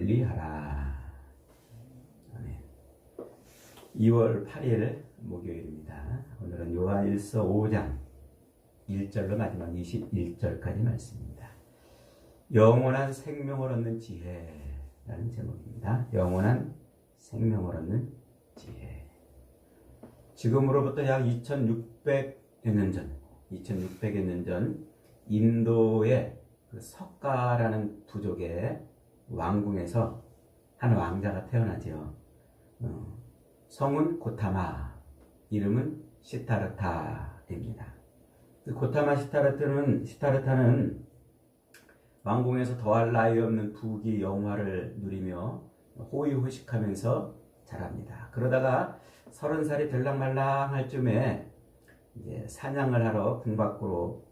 관리하라. 아멘. 2월 8일 목요일입니다. 오늘은 요한일서 5장 1절로 마지막 21절까지 말씀입니다. 영원한 생명을 얻는 지혜라는 제목입니다. 영원한 생명을 얻는 지혜. 지금으로부터 약 2600여 년 전 인도의 그 석가라는 부족의 왕궁에서 한 왕자가 태어나죠. 성은 고타마, 이름은 시타르타입니다. 그 고타마 시타르타는 왕궁에서 더할 나위 없는 부귀 영화를 누리며 호의호식하면서 자랍니다. 그러다가 30살이 들락말락 할 쯤에 이제 사냥을 하러 궁 밖으로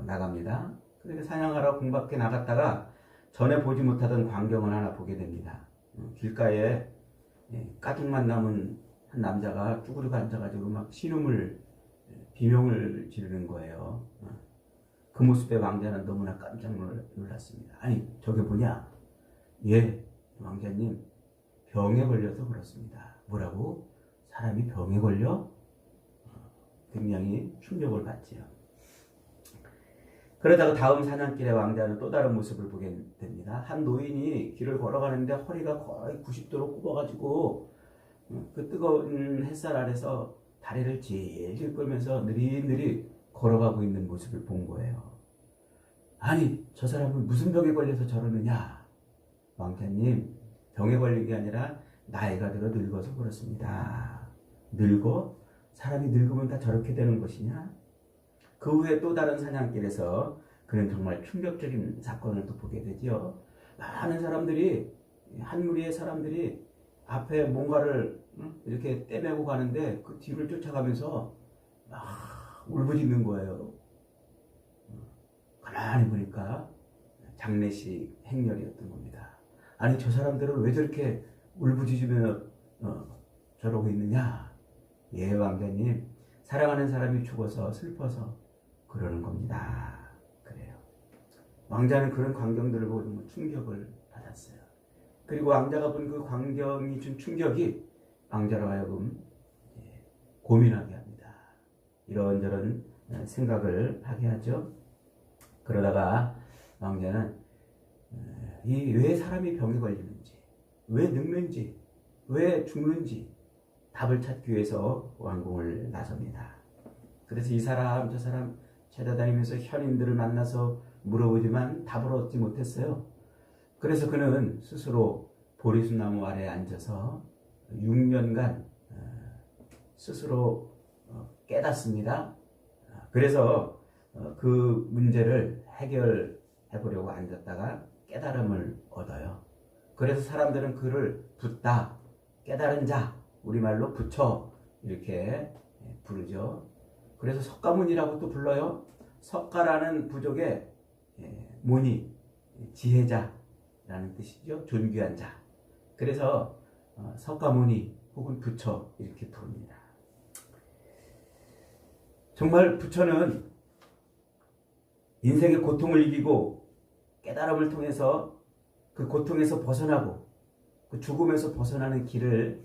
나갑니다. 그렇게 사냥하러 궁 밖에 나갔다가 전에 보지 못하던 광경을 하나 보게 됩니다. 길가에 가죽만 남은 한 남자가 쭈그리고 앉아가지고 막 신음을 비명을 지르는 거예요. 그 모습에 왕자는 너무나 깜짝 놀랐습니다. 아니 저게 뭐냐? 예, 왕자님 병에 걸려서 그렇습니다. 뭐라고? 사람이 병에 걸려? 굉장히 충격을 받지요. 그러다가 다음 사냥길에 왕자는 또 다른 모습을 보게 됩니다. 한 노인이 길을 걸어가는데 허리가 거의 90도로 굽어가지고 그 뜨거운 햇살 아래서 다리를 질질 끌면서 느릿느릿 걸어가고 있는 모습을 본 거예요. 아니 저 사람은 무슨 병에 걸려서 저러느냐? 왕자님 병에 걸린 게 아니라 나이가 들어 늙어서 그렇습니다. 늙어? 사람이 늙으면 다 저렇게 되는 것이냐? 그 후에 또 다른 사냥길에서 그는 정말 충격적인 사건을 또 보게 되죠. 많은 사람들이, 한 무리의 사람들이 앞에 뭔가를 이렇게 떼매고 가는데 그 뒤를 쫓아가면서 막 울부짖는 거예요. 가만히 보니까 장례식 행렬이었던 겁니다. 아니 저 사람들은 왜 저렇게 울부짖으며 저러고 있느냐? 예 왕자님, 사랑하는 사람이 죽어서 슬퍼서 그러는 겁니다. 그래요. 왕자는 그런 광경들을 보고 충격을 받았어요. 그리고 왕자가 본 그 광경이 준 충격이 왕자로 하여금 고민하게 합니다. 이런저런 생각을 하게 하죠. 그러다가 왕자는 왜 사람이 병에 걸리는지, 왜 늙는지, 왜 죽는지 답을 찾기 위해서 왕궁을 나섭니다. 그래서 이 사람 저 사람 찾아다니면서 현인들을 만나서 물어보지만 답을 얻지 못했어요. 그래서 그는 스스로 보리수나무 아래에 앉아서 6년간 스스로 깨닫습니다. 그래서 그 문제를 해결해 보려고 앉았다가 깨달음을 얻어요. 그래서 사람들은 그를 붓다, 깨달은 자, 우리말로 부처 이렇게 부르죠. 그래서 석가문이라고 또 불러요. 석가라는 부족의 문이 지혜자라는 뜻이죠. 존귀한 자. 그래서 석가문이 혹은 부처 이렇게 부릅니다. 정말 부처는 인생의 고통을 이기고 깨달음을 통해서 그 고통에서 벗어나고 그 죽음에서 벗어나는 길을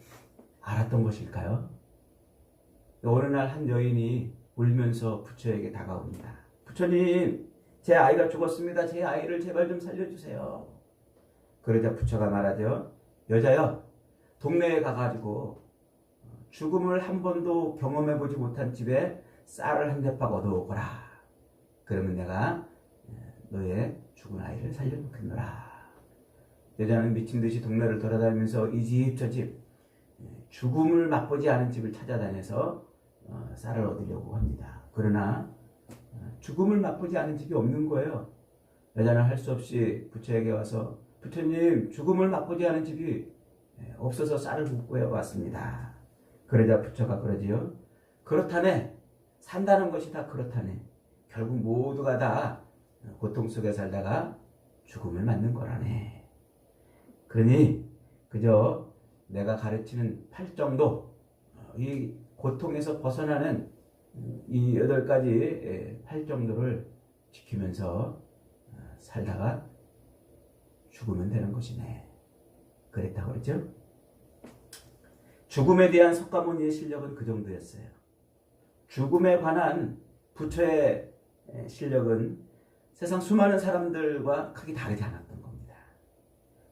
알았던 것일까요? 어느 날 한 여인이 울면서 부처에게 다가옵니다. 부처님, 제 아이가 죽었습니다. 제 아이를 제발 좀 살려주세요. 그러자 부처가 말하죠. 여자여, 동네에 가가지고 죽음을 한 번도 경험해보지 못한 집에 쌀을 한 대팍 얻어오거라. 그러면 내가 너의 죽은 아이를 살려놓겠노라. 여자는 미친 듯이 동네를 돌아다니면서 이 집 저 집 죽음을 맛보지 않은 집을 찾아다녀서 쌀을 얻으려고 합니다. 그러나 죽음을 맛보지 않은 집이 없는 거예요. 여자는 할 수 없이 부처에게 와서 부처님 죽음을 맛보지 않은 집이 없어서 쌀을 붓고 왔습니다. 그러자 부처가 그러지요. 그렇다네. 산다는 것이 다 그렇다네. 결국 모두가 다 고통 속에 살다가 죽음을 맞는 거라네. 그러니 그저 내가 가르치는 팔정도, 이 고통에서 벗어나는 이 8가지 팔정도를 지키면서 살다가 죽으면 되는 것이네. 그랬다고 그러죠. 죽음에 대한 석가모니의 실력은 그 정도였어요. 죽음에 관한 부처의 실력은 세상 수많은 사람들과 크게 다르지 않았던 겁니다.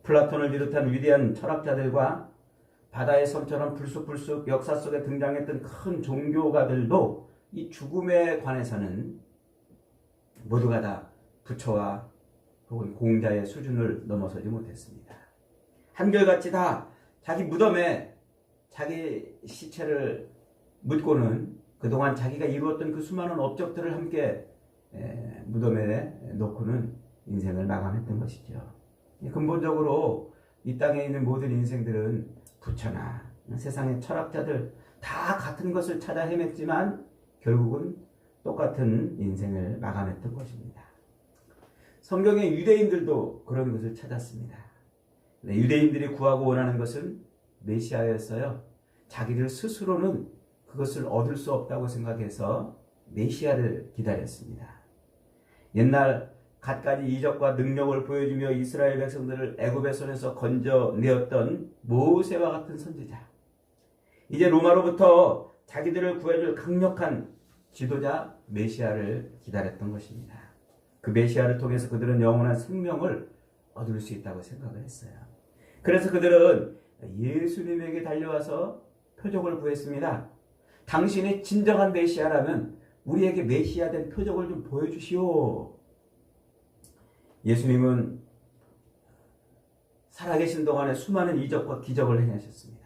플라톤을 비롯한 위대한 철학자들과 바다의 섬처럼 불쑥불쑥 역사 속에 등장했던 큰 종교가들도 이 죽음에 관해서는 모두가 다 부처와 혹은 공자의 수준을 넘어서지 못했습니다. 한결같이 다 자기 무덤에 자기 시체를 묻고는 그동안 자기가 이루었던 그 수많은 업적들을 함께 무덤에 놓고는 인생을 마감했던 것이죠. 근본적으로 이 땅에 있는 모든 인생들은 부처나 세상의 철학자들 다 같은 것을 찾아 헤맸지만 결국은 똑같은 인생을 마감했던 것입니다. 성경의 유대인들도 그런 것을 찾았습니다. 유대인들이 구하고 원하는 것은 메시아였어요. 자기들 스스로는 그것을 얻을 수 없다고 생각해서 메시아를 기다렸습니다. 옛날 갖가지 이적과 능력을 보여주며 이스라엘 백성들을 애굽의 손에서 건져내었던 모세와 같은 선지자, 이제 로마로부터 자기들을 구해줄 강력한 지도자 메시아를 기다렸던 것입니다. 그 메시아를 통해서 그들은 영원한 생명을 얻을 수 있다고 생각을 했어요. 그래서 그들은 예수님에게 달려와서 표적을 구했습니다. 당신이 진정한 메시아라면 우리에게 메시아 된 표적을 좀 보여주시오. 예수님은 살아계신 동안에 수많은 이적과 기적을 행하셨습니다.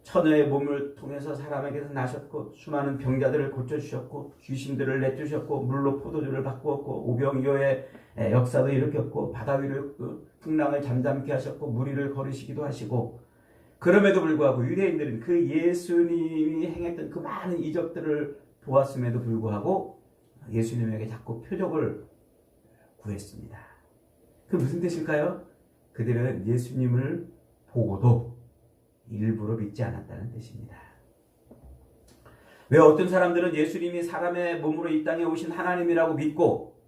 처녀의 몸을 통해서 사람에게서 나셨고 수많은 병자들을 고쳐주셨고 귀신들을 내주셨고 물로 포도주를 바꾸었고 오병이어의 역사도 일으켰고 바다 위를 풍랑을 잠잠케 하셨고 물 위를 걸으시기도 하시고, 그럼에도 불구하고 유대인들은 그 예수님이 행했던 그 많은 이적들을 보았음에도 불구하고 예수님에게 자꾸 표적을 구했습니다. 그 무슨 뜻일까요? 그들은 예수님을 보고도 일부러 믿지 않았다는 뜻입니다. 왜 어떤 사람들은 예수님이 사람의 몸으로 이 땅에 오신 하나님이라고 믿고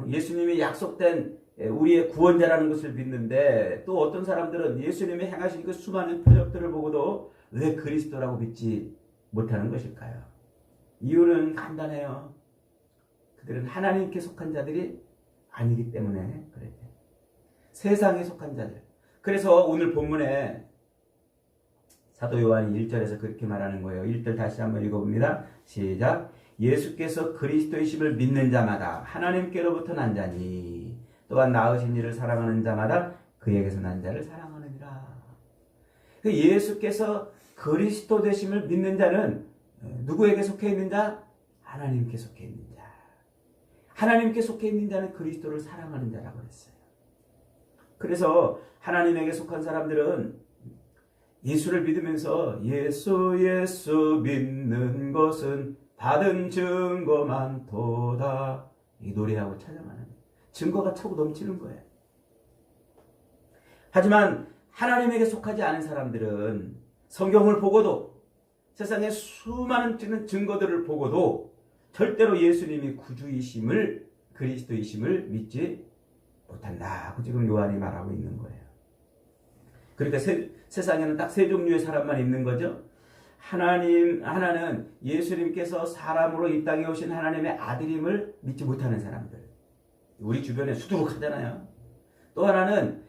예수님이 약속된 우리의 구원자라는 것을 믿는데, 또 어떤 사람들은 예수님이 행하신 그 수많은 표적들을 보고도 왜 그리스도라고 믿지 못하는 것일까요? 이유는 간단해요. 그들은 하나님께 속한 자들이 아니기 때문에 그래요. 세상에 속한 자들. 그래서 오늘 본문에 사도 요한이 1절에서 그렇게 말하는 거예요. 1절 다시 한번 읽어봅니다. 시작. 예수께서 그리스도이심을 믿는 자마다 하나님께로부터 난 자니 또한 나으신 이를 사랑하는 자마다 그에게서 난 자를 사랑하느니라. 예수께서 그리스도 되심을 믿는 자는 누구에게 속해 있는 자? 하나님께 속해 있는 자. 하나님께 속해 있는 자는 그리스도를 사랑하는 자라고 했어요. 그래서 하나님에게 속한 사람들은 예수를 믿으면서 예수 믿는 것은 받은 증거만 도다, 이 노래하고 찬양하는 증거가 차고 넘치는 거예요. 하지만 하나님에게 속하지 않은 사람들은 성경을 보고도 세상의 수많은 증거들을 보고도 절대로 예수님이 구주이심을, 그리스도이심을 믿지 못한다고 지금 요한이 말하고 있는 거예요. 그러니까 세상에는 딱 세 종류의 사람만 있는 거죠. 하나는 예수님께서 사람으로 이 땅에 오신 하나님의 아들임을 믿지 못하는 사람들. 우리 주변에 수두룩하잖아요. 또 하나는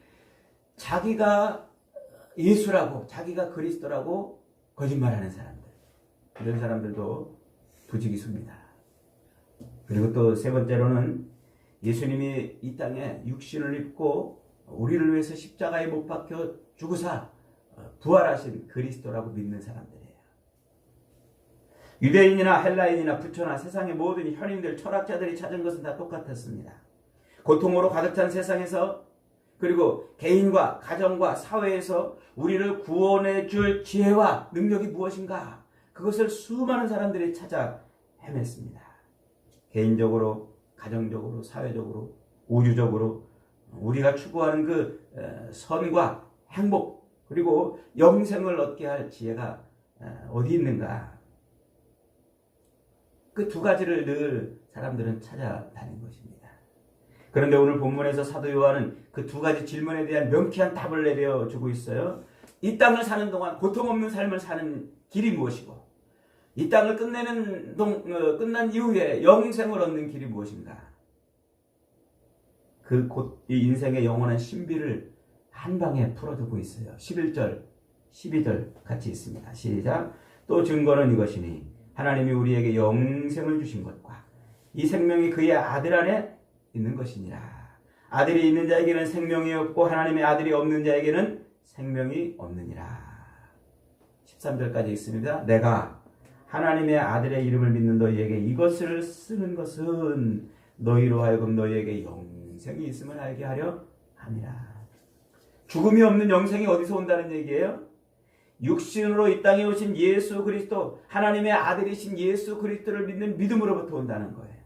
자기가 예수라고, 자기가 그리스도라고 거짓말하는 사람들. 이런 사람들도 부지기수입니다. 그리고 또 세 번째로는 예수님이 이 땅에 육신을 입고 우리를 위해서 십자가에 못 박혀 죽으사 부활하신 그리스도라고 믿는 사람들이에요. 유대인이나 헬라인이나 부처나 세상의 모든 현인들, 철학자들이 찾은 것은 다 똑같았습니다. 고통으로 가득 찬 세상에서, 그리고 개인과 가정과 사회에서 우리를 구원해 줄 지혜와 능력이 무엇인가, 그것을 수많은 사람들이 찾아 헤맸습니다. 개인적으로, 가정적으로, 사회적으로, 우주적으로 우리가 추구하는 그 선과 행복, 그리고 영생을 얻게 할 지혜가 어디 있는가, 그 두 가지를 늘 사람들은 찾아다닌 것입니다. 그런데 오늘 본문에서 사도 요한은 그 두 가지 질문에 대한 명쾌한 답을 내려주고 있어요. 이 땅을 사는 동안 고통 없는 삶을 사는 길이 무엇이고, 이 땅을 끝난 이후에 영생을 얻는 길이 무엇인가? 이 인생의 영원한 신비를 한 방에 풀어두고 있어요. 11절, 12절 같이 있습니다. 시작. 또 증거는 이것이니 하나님이 우리에게 영생을 주신 것과 이 생명이 그의 아들 안에 있는 것이니라. 아들이 있는 자에게는 생명이 없고 하나님의 아들이 없는 자에게는 생명이 없느니라. 13절까지 있습니다. 내가 하나님의 아들의 이름을 믿는 너희에게 이것을 쓰는 것은 너희로 하여금 너희에게 영생이 있음을 알게 하려 함이라. 죽음이 없는 영생이 어디서 온다는 얘기예요? 육신으로 이 땅에 오신 예수 그리스도, 하나님의 아들이신 예수 그리스도를 믿는 믿음으로부터 온다는 거예요.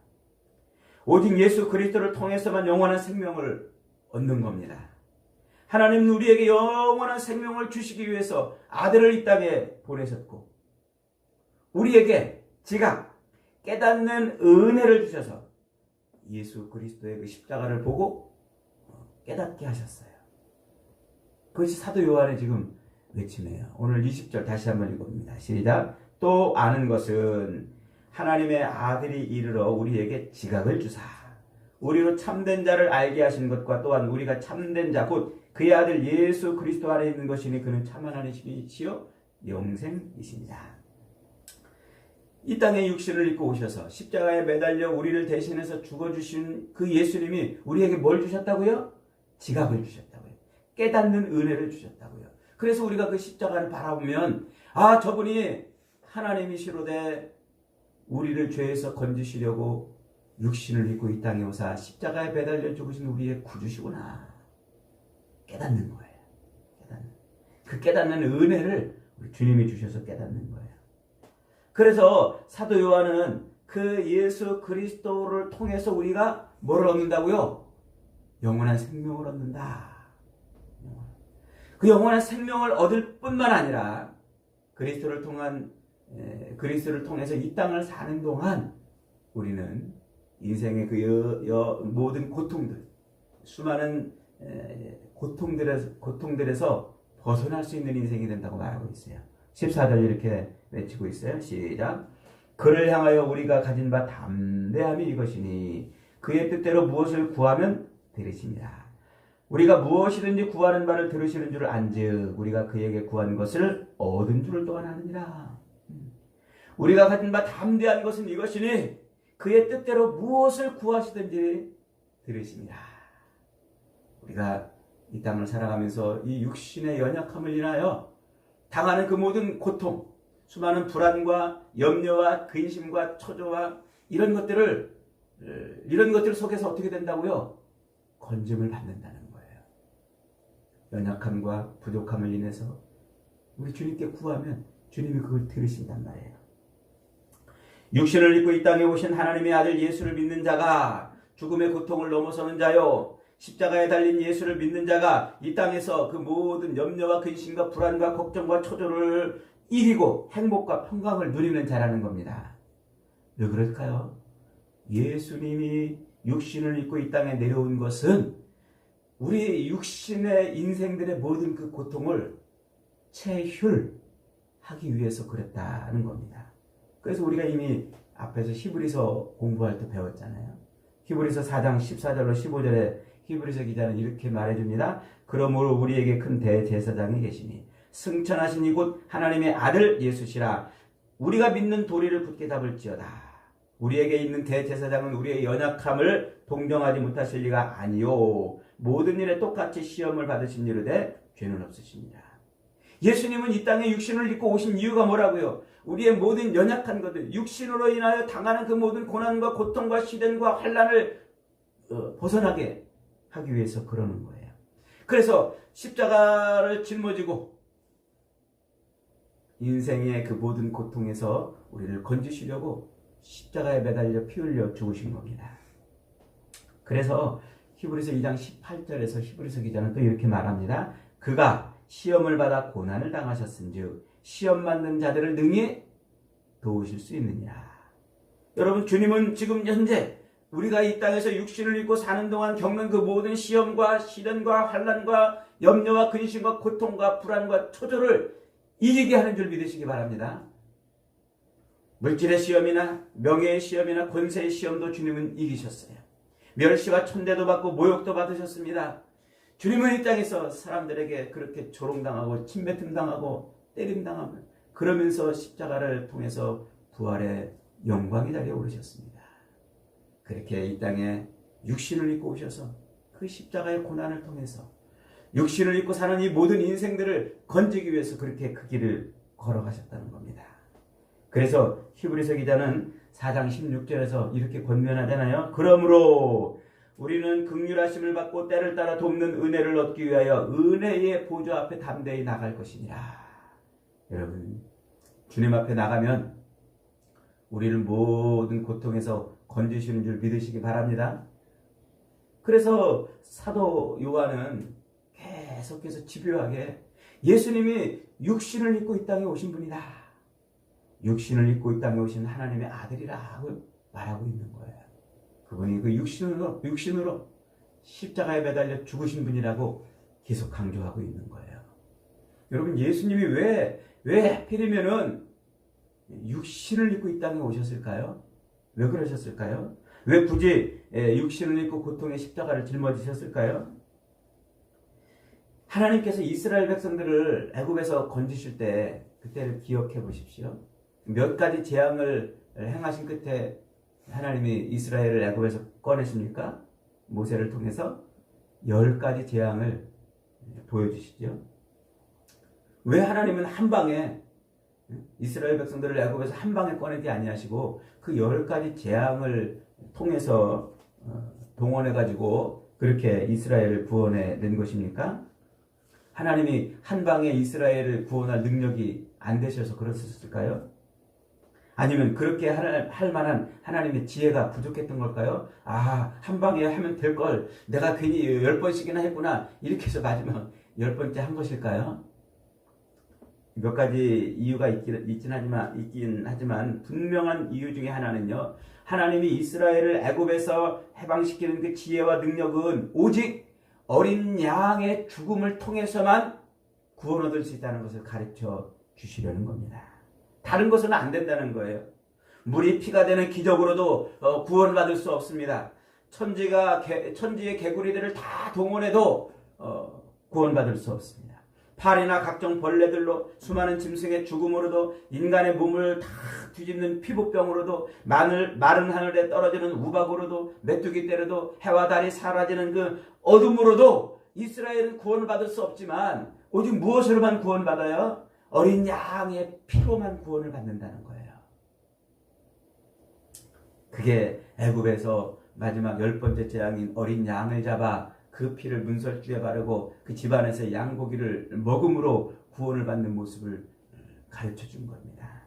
오직 예수 그리스도를 통해서만 영원한 생명을 얻는 겁니다. 하나님은 우리에게 영원한 생명을 주시기 위해서 아들을 이 땅에 보내셨고, 우리에게 지각 깨닫는 은혜를 주셔서 예수 그리스도의 그 십자가를 보고 깨닫게 하셨어요. 그것이 사도 요한의 지금 외침이에요. 오늘 20절 다시 한번 읽어봅니다. 시작. 또 아는 것은 하나님의 아들이 이르러 우리에게 지각을 주사 우리로 참된 자를 알게 하신 것과 또한 우리가 참된 자 곧 그의 아들 예수 그리스도 안에 있는 것이니 그는 참 하나님이시요 영생이십니다. 이 땅에 육신을 입고 오셔서 십자가에 매달려 우리를 대신해서 죽어주신 그 예수님이 우리에게 뭘 주셨다고요? 지각을 주셨다고요. 깨닫는 은혜를 주셨다고요. 그래서 우리가 그 십자가를 바라보면 아, 저분이 하나님이시로되 우리를 죄에서 건지시려고 육신을 입고 이 땅에 오사 십자가에 매달려 죽으신 우리의 구주시구나 깨닫는 거예요. 그 깨닫는 은혜를 우리 주님이 주셔서 깨닫는 거예요. 그래서 사도 요한은 그 예수 그리스도를 통해서 우리가 뭘 얻는다고요? 영원한 생명을 얻는다. 그 영원한 생명을 얻을 뿐만 아니라 그리스도를 통해서 이 땅을 사는 동안 우리는 인생의 그 모든 고통들, 수많은 고통들에서 벗어날 수 있는 인생이 된다고 말하고 있어요. 14절 이렇게 외치고 있어요. 시작. 그를 향하여 우리가 가진 바 담대함이 이것이니 그의 뜻대로 무엇을 구하면 들으시니라. 우리가 무엇이든지 구하는 바를 들으시는 줄 안즉 우리가 그에게 구한 것을 얻은 줄을 또한 아느니라. 우리가 가진 바 담대한 것은 이것이니 그의 뜻대로 무엇을 구하시든지 들으시니라. 우리가 이 땅을 살아가면서 이 육신의 연약함을 인하여 당하는 그 모든 고통, 수많은 불안과 염려와 근심과 초조와 이런 것들 속에서 어떻게 된다고요? 건짐을 받는다는 거예요. 연약함과 부족함을 인해서 우리 주님께 구하면 주님이 그걸 들으신단 말이에요. 육신을 입고 이 땅에 오신 하나님의 아들 예수를 믿는 자가 죽음의 고통을 넘어서는 자요, 십자가에 달린 예수를 믿는 자가 이 땅에서 그 모든 염려와 근심과 불안과 걱정과 초조를 이기고 행복과 평강을 누리는 자라는 겁니다. 왜 그럴까요? 예수님이 육신을 입고 이 땅에 내려온 것은 우리 육신의 인생들의 모든 그 고통을 체휼하기 위해서 그랬다는 겁니다. 그래서 우리가 이미 앞에서 히브리서 공부할 때 배웠잖아요. 히브리서 4장 14절로 15절에 히브리서 기자는 이렇게 말해줍니다. 그러므로 우리에게 큰 대제사장이 계시니 승천하신 이곳 하나님의 아들 예수시라. 우리가 믿는 도리를 굳게 잡을지어다. 우리에게 있는 대제사장은 우리의 연약함을 동정하지 못하실 리가 아니요 모든 일에 똑같이 시험을 받으신 이르되 죄는 없으십니다. 예수님은 이 땅에 육신을 입고 오신 이유가 뭐라고요? 우리의 모든 연약한 것들, 육신으로 인하여 당하는 그 모든 고난과 고통과 시련과 환난을 벗어나게 하기 위해서 그러는 거예요. 그래서 십자가를 짊어지고 인생의 그 모든 고통에서 우리를 건지시려고 십자가에 매달려 피 흘려 죽으신 겁니다. 그래서 히브리서 2장 18절에서 히브리서 기자는 또 이렇게 말합니다. 그가 시험을 받아 고난을 당하셨은즉 시험 받는 자들을 능히 도우실 수 있느니라. 여러분, 주님은 지금 현재 우리가 이 땅에서 육신을 입고 사는 동안 겪는 그 모든 시험과 시련과 환난과 염려와 근심과 고통과 불안과 초조를 이기게 하는 줄 믿으시기 바랍니다. 물질의 시험이나 명예의 시험이나 권세의 시험도 주님은 이기셨어요. 멸시와 천대도 받고 모욕도 받으셨습니다. 주님은 이 땅에서 사람들에게 그렇게 조롱당하고 침뱉음당하고 때림당하고 그러면서 십자가를 통해서 부활의 영광의 자리에 오르셨습니다. 그렇게 이 땅에 육신을 입고 오셔서 그 십자가의 고난을 통해서 육신을 입고 사는 이 모든 인생들을 건지기 위해서 그렇게 그 길을 걸어가셨다는 겁니다. 그래서 히브리서 기자는 4장 16절에서 이렇게 권면하잖아요. 그러므로 우리는 긍휼하심을 받고 때를 따라 돕는 은혜를 얻기 위하여 은혜의 보좌 앞에 담대히 나갈 것이니라. 여러분, 주님 앞에 나가면 우리를 모든 고통에서 건지시는 줄 믿으시기 바랍니다. 그래서 사도 요한은 계속해서 집요하게 예수님이 육신을 입고 이 땅에 오신 분이다. 육신을 입고 이 땅에 오신 하나님의 아들이라고 말하고 있는 거예요. 그분이 그 육신으로 십자가에 매달려 죽으신 분이라고 계속 강조하고 있는 거예요. 여러분, 예수님이 왜 하필이면은 육신을 입고 이 땅에 오셨을까요? 왜 그러셨을까요? 왜 굳이 육신을 입고 고통의 십자가를 짊어지셨을까요? 하나님께서 이스라엘 백성들을 애굽에서 건지실 때 그때를 기억해 보십시오. 몇 가지 재앙을 행하신 끝에 하나님이 이스라엘을 애굽에서 꺼내십니까? 모세를 통해서 10가지 재앙을 보여주시죠. 왜 하나님은 한 방에 이스라엘 백성들을 애굽에서 한 방에 꺼내지 아니하시고 그 10가지 재앙을 통해서 동원해가지고 그렇게 이스라엘을 구원해 낸 것입니까? 하나님이 한 방에 이스라엘을 구원할 능력이 안 되셔서 그랬을까요? 아니면 그렇게 할 만한 하나님의 지혜가 부족했던 걸까요? 한 방에 하면 될 걸 내가 괜히 10번씩이나 했구나 이렇게 해서 마지막 10번째 한 것일까요? 몇 가지 이유가 있긴 하지만 분명한 이유 중에 하나는요, 하나님이 이스라엘을 애굽에서 해방시키는 그 지혜와 능력은 오직 어린 양의 죽음을 통해서만 구원 얻을 수 있다는 것을 가르쳐 주시려는 겁니다. 다른 것은 안 된다는 거예요. 물이 피가 되는 기적으로도 구원받을 수 없습니다. 천지의 개구리들을 다 동원해도 구원받을 수 없습니다. 파리나 각종 벌레들로, 수많은 짐승의 죽음으로도, 인간의 몸을 다 뒤집는 피부병으로도, 마른 하늘에 떨어지는 우박으로도, 메뚜기 때려도, 해와 달이 사라지는 그 어둠으로도 이스라엘은 구원을 받을 수 없지만 오직 무엇으로만 구원받아요? 어린 양의 피로만 구원을 받는다는 거예요. 그게 애굽에서 마지막 10번째 재앙인 어린 양을 잡아 그 피를 문설주에 바르고 그 집안에서 양고기를 먹음으로 구원을 받는 모습을 가르쳐 준 겁니다.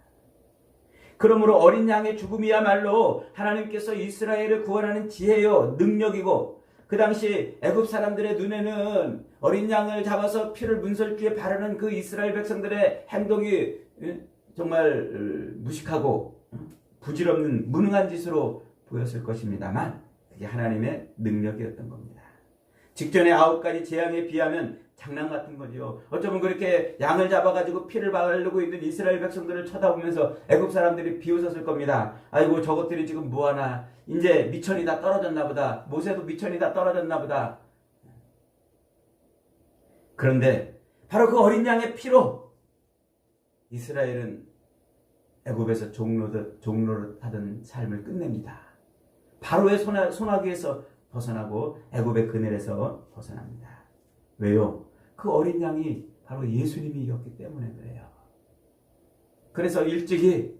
그러므로 어린 양의 죽음이야말로 하나님께서 이스라엘을 구원하는 지혜요 능력이고, 그 당시 애굽 사람들의 눈에는 어린 양을 잡아서 피를 문설주에 바르는 그 이스라엘 백성들의 행동이 정말 무식하고 부질없는 무능한 짓으로 보였을 것입니다만 그게 하나님의 능력이었던 겁니다. 직전의 9가지 재앙에 비하면 장난 같은 거죠. 어쩌면 그렇게 양을 잡아가지고 피를 바르고 있는 이스라엘 백성들을 쳐다보면서 애굽 사람들이 비웃었을 겁니다. 아이고, 저것들이 지금 뭐하나, 이제 미천이 다 떨어졌나 보다, 모세도 미천이 다 떨어졌나 보다. 그런데 바로 그 어린 양의 피로 이스라엘은 애굽에서 종로를 타던 삶을 끝냅니다. 바로의 소나기에서 벗어나고 애굽의 그늘에서 벗어납니다. 왜요? 그 어린 양이 바로 예수님이었기 때문에 그래요. 그래서 일찍이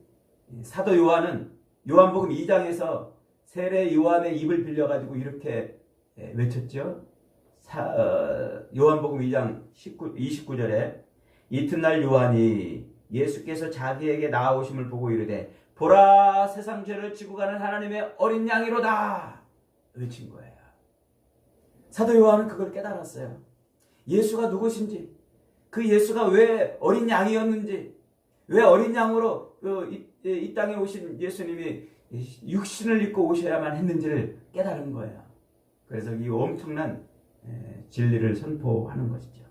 사도 요한은 요한복음 2장에서 세례 요한의 입을 빌려가지고 이렇게 외쳤죠. 요한복음 2장 29절에 이튿날 요한이 예수께서 자기에게 나아오심을 보고 이르되 보라, 세상 죄를 지고 가는 하나님의 어린 양이로다 외친 거예요. 사도 요한은 그걸 깨달았어요. 예수가 누구신지, 그 예수가 왜 어린 양이었는지, 왜 어린 양으로 이 땅에 오신 예수님이 육신을 입고 오셔야만 했는지를 깨달은 거예요. 그래서 이 엄청난 진리를 선포하는 것이죠.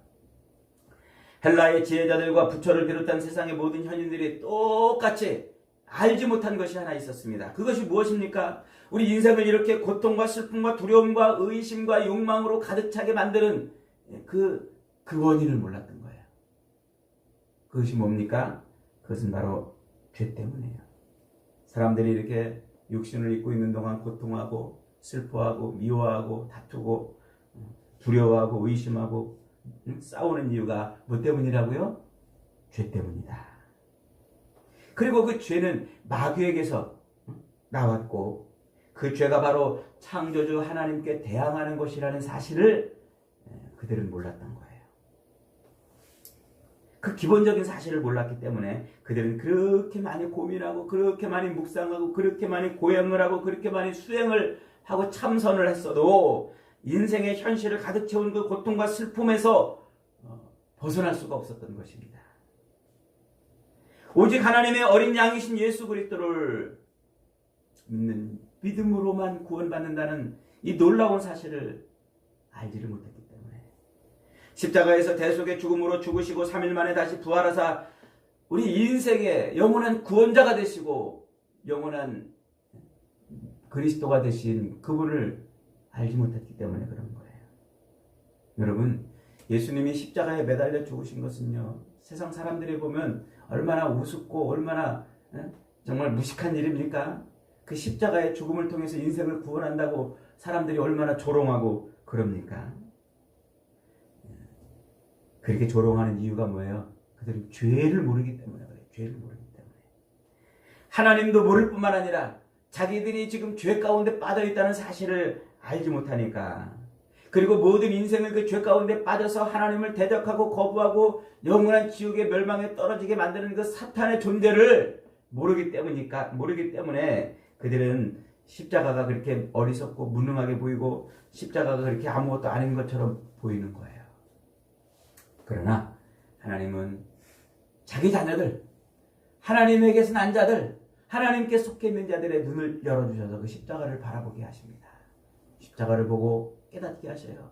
헬라의 지혜자들과 부처를 비롯한 세상의 모든 현인들이 똑같이 알지 못한 것이 하나 있었습니다. 그것이 무엇입니까? 우리 인생을 이렇게 고통과 슬픔과 두려움과 의심과 욕망으로 가득 차게 만드는 그 원인을 몰랐던 거예요. 그것이 뭡니까? 그것은 바로 죄 때문이에요. 사람들이 이렇게 육신을 입고 있는 동안 고통하고 슬퍼하고 미워하고 다투고 두려워하고 의심하고 싸우는 이유가 뭐 때문이라고요? 죄 때문이다. 그리고 그 죄는 마귀에게서 나왔고 그 죄가 바로 창조주 하나님께 대항하는 것이라는 사실을 그들은 몰랐던 거예요. 그 기본적인 사실을 몰랐기 때문에 그들은 그렇게 많이 고민하고 그렇게 많이 묵상하고 그렇게 많이 고행을 하고 그렇게 많이 수행을 하고 참선을 했어도 인생의 현실을 가득 채운 그 고통과 슬픔에서 벗어날 수가 없었던 것입니다. 오직 하나님의 어린 양이신 예수 그리스도를 믿는 믿음으로만 구원받는다는 이 놀라운 사실을 알지를 못했기 때문에 십자가에서 대속의 죽음으로 죽으시고 3일 만에 다시 부활하사 우리 인생의 영원한 구원자가 되시고 영원한 그리스도가 되신 그분을 알지 못했기 때문에 그런 거예요. 여러분, 예수님이 십자가에 매달려 죽으신 것은요, 세상 사람들이 보면 얼마나 우습고 얼마나 정말 무식한 일입니까? 그 십자가의 죽음을 통해서 인생을 구원한다고 사람들이 얼마나 조롱하고 그럽니까? 그렇게 조롱하는 이유가 뭐예요? 그들은 죄를 모르기 때문에 그래요. 죄를 모르기 때문에. 하나님도 모를 뿐만 아니라 자기들이 지금 죄 가운데 빠져 있다는 사실을 알지 못하니까, 그리고 모든 인생을 그 죄 가운데 빠져서 하나님을 대적하고 거부하고 영원한 지옥의 멸망에 떨어지게 만드는 그 사탄의 존재를 모르기 때문에 그들은 십자가가 그렇게 어리석고 무능하게 보이고 십자가가 그렇게 아무것도 아닌 것처럼 보이는 거예요. 그러나 하나님은 자기 자녀들, 하나님에게서 난 자들, 하나님께 속해 있는 자들의 눈을 열어주셔서 그 십자가를 바라보게 하십니다. 십자가를 보고 깨닫게 하셔요.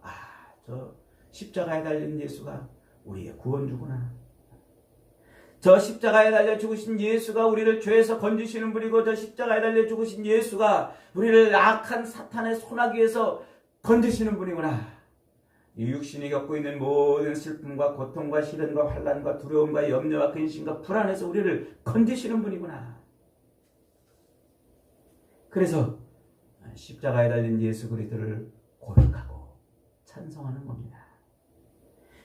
저 십자가에 달린 예수가 우리의 구원주구나. 저 십자가에 달려 죽으신 예수가 우리를 죄에서 건지시는 분이고, 저 십자가에 달려 죽으신 예수가 우리를 악한 사탄의 소나기에서 건지시는 분이구나. 이 육신이 겪고 있는 모든 슬픔과 고통과 시련과 환난과 두려움과 염려와 근심과 불안에서 우리를 건지시는 분이구나. 그래서 십자가에 달린 예수 그리스도를 고백하고 찬송하는 겁니다.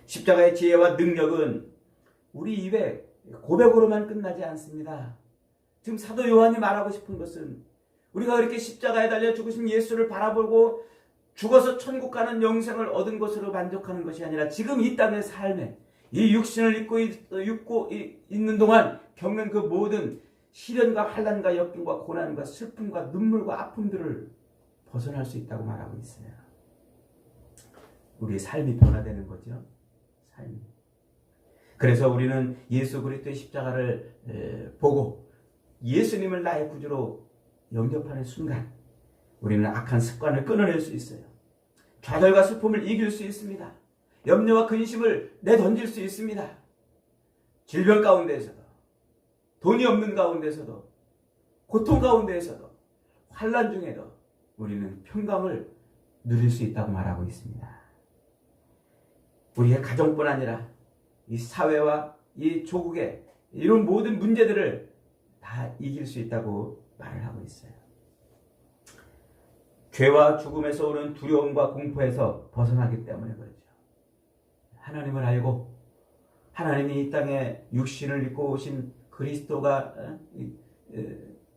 십자가의 지혜와 능력은 우리 입에 고백으로만 끝나지 않습니다. 지금 사도 요한이 말하고 싶은 것은 우리가 그렇게 십자가에 달려 죽으신 예수를 바라보고 죽어서 천국 가는 영생을 얻은 것으로 만족하는 것이 아니라 지금 이 땅의 삶에 이 육신을 입고 있는 동안 겪는 그 모든 시련과 환난과 역경과 고난과 슬픔과 눈물과 아픔들을 벗어날 수 있다고 말하고 있어요. 우리의 삶이 변화되는 거죠. 삶이. 그래서 우리는 예수 그리스도의 십자가를 보고 예수님을 나의 구주로 영접하는 순간 우리는 악한 습관을 끊어낼 수 있어요. 좌절과 슬픔을 이길 수 있습니다. 염려와 근심을 내던질 수 있습니다. 질병 가운데에서도, 돈이 없는 가운데서도, 고통 가운데에서도, 환난 중에도 우리는 평강을 누릴 수 있다고 말하고 있습니다. 우리의 가정뿐 아니라 이 사회와 이 조국의 이런 모든 문제들을 다 이길 수 있다고 말을 하고 있어요. 죄와 죽음에서 오는 두려움과 공포에서 벗어나기 때문에 그렇죠. 하나님을 알고 하나님이 이 땅에 육신을 입고 오신 그리스도가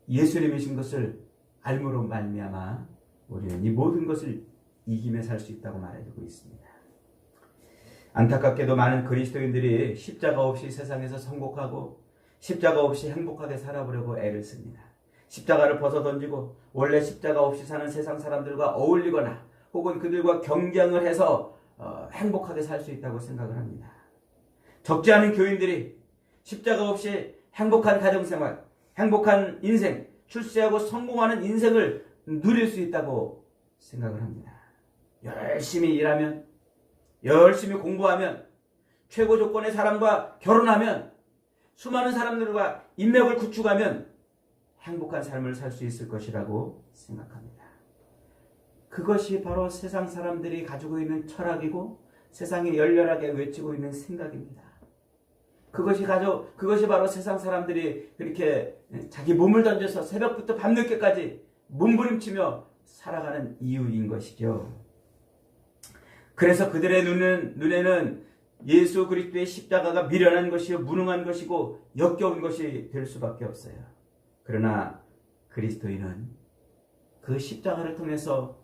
예수님이신 것을 알므로 말미암아 우리는 이 모든 것을 이기며 살 수 있다고 말해주고 있습니다. 안타깝게도 많은 그리스도인들이 십자가 없이 세상에서 성공하고 십자가 없이 행복하게 살아보려고 애를 씁니다. 십자가를 벗어던지고 원래 십자가 없이 사는 세상 사람들과 어울리거나 혹은 그들과 경쟁을 해서 행복하게 살 수 있다고 생각을 합니다. 적지 않은 교인들이 십자가 없이 행복한 가정생활, 행복한 인생, 출세하고 성공하는 인생을 누릴 수 있다고 생각을 합니다. 열심히 일하면, 열심히 공부하면, 최고 조건의 사람과 결혼하면, 수많은 사람들과 인맥을 구축하면 행복한 삶을 살 수 있을 것이라고 생각합니다. 그것이 바로 세상 사람들이 가지고 있는 철학이고 세상에 열렬하게 외치고 있는 생각입니다. 그것이 바로 세상 사람들이 그렇게 자기 몸을 던져서 새벽부터 밤늦게까지 몸부림치며 살아가는 이유인 것이죠. 그래서 그들의 눈에는 예수 그리스도의 십자가가 미련한 것이요 무능한 것이고 역겨운 것이 될 수밖에 없어요. 그러나 그리스도인은 그 십자가를 통해서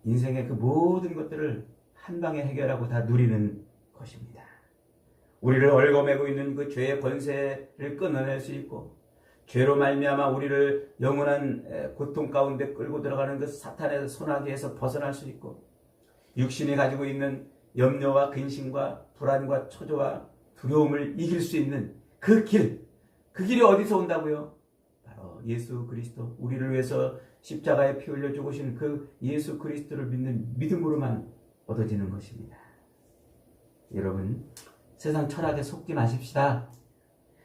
인생의 그 모든 것들을 한 방에 해결하고 다 누리는 것입니다. 우리를 얽어매고 있는 그 죄의 권세를 끊어낼 수 있고 죄로 말미암아 우리를 영원한 고통 가운데 끌고 들어가는 그 사탄의 손아귀에서 벗어날 수 있고 육신이 가지고 있는 염려와 근심과 불안과 초조와 두려움을 이길 수 있는 그 길이 어디서 온다고요? 바로 예수 그리스도, 우리를 위해서 십자가에 피 흘려 죽으신 그 예수 그리스도를 믿는 믿음으로만 얻어지는 것입니다. 여러분, 세상 철학에 속지 마십시다.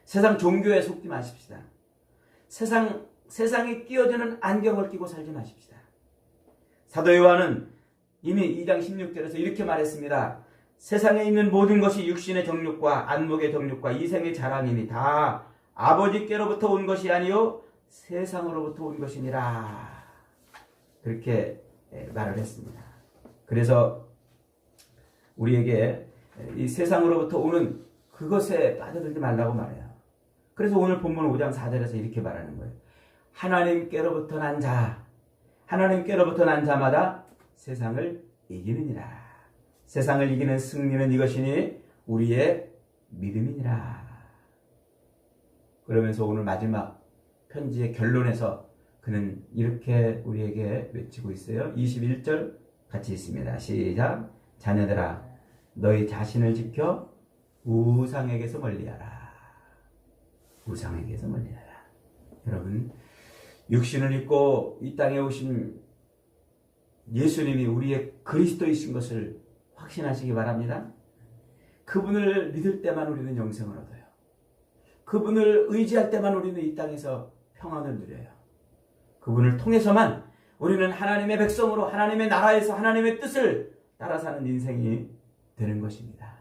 세상 종교에 속지 마십시다. 세상에 끼어드는 안경을 끼고 살지 마십시다. 사도 요한은 이미 2장 16절에서 이렇게 말했습니다. 세상에 있는 모든 것이 육신의 정욕과 안목의 정욕과 이생의 자랑이니 다 아버지께로부터 온 것이 아니요 세상으로부터 온 것이니라. 그렇게 말을 했습니다. 그래서 우리에게 이 세상으로부터 오는 그것에 빠져들지 말라고 말해요. 그래서 오늘 본문 5장 4절에서 이렇게 말하는 거예요. 하나님께로부터 난 자마다 세상을 이기느니라. 세상을 이기는 승리는 이것이니 우리의 믿음이니라. 그러면서 오늘 마지막 편지의 결론에서 그는 이렇게 우리에게 외치고 있어요. 21절 같이 있습니다. 시작. 자녀들아 너희 자신을 지켜 우상에게서 멀리하라. 우상에게서 멀리하라. 여러분, 육신을 입고 이 땅에 오신 예수님이 우리의 그리스도이신 것을 확신하시기 바랍니다. 그분을 믿을 때만 우리는 영생을 얻어요. 그분을 의지할 때만 우리는 이 땅에서 평안을 누려요. 그분을 통해서만 우리는 하나님의 백성으로 하나님의 나라에서 하나님의 뜻을 따라 사는 인생이 되는 것입니다.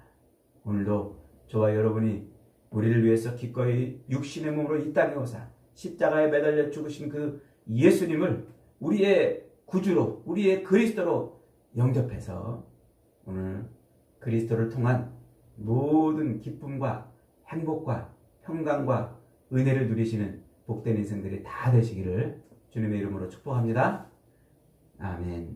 오늘도 저와 여러분이 우리를 위해서 기꺼이 육신의 몸으로 이 땅에 오사 십자가에 매달려 죽으신 그 예수님을 우리의 구주로, 우리의 그리스도로 영접해서 오늘 그리스도를 통한 모든 기쁨과 행복과 평강과 은혜를 누리시는 복된 인생들이 다 되시기를 주님의 이름으로 축복합니다. 아멘.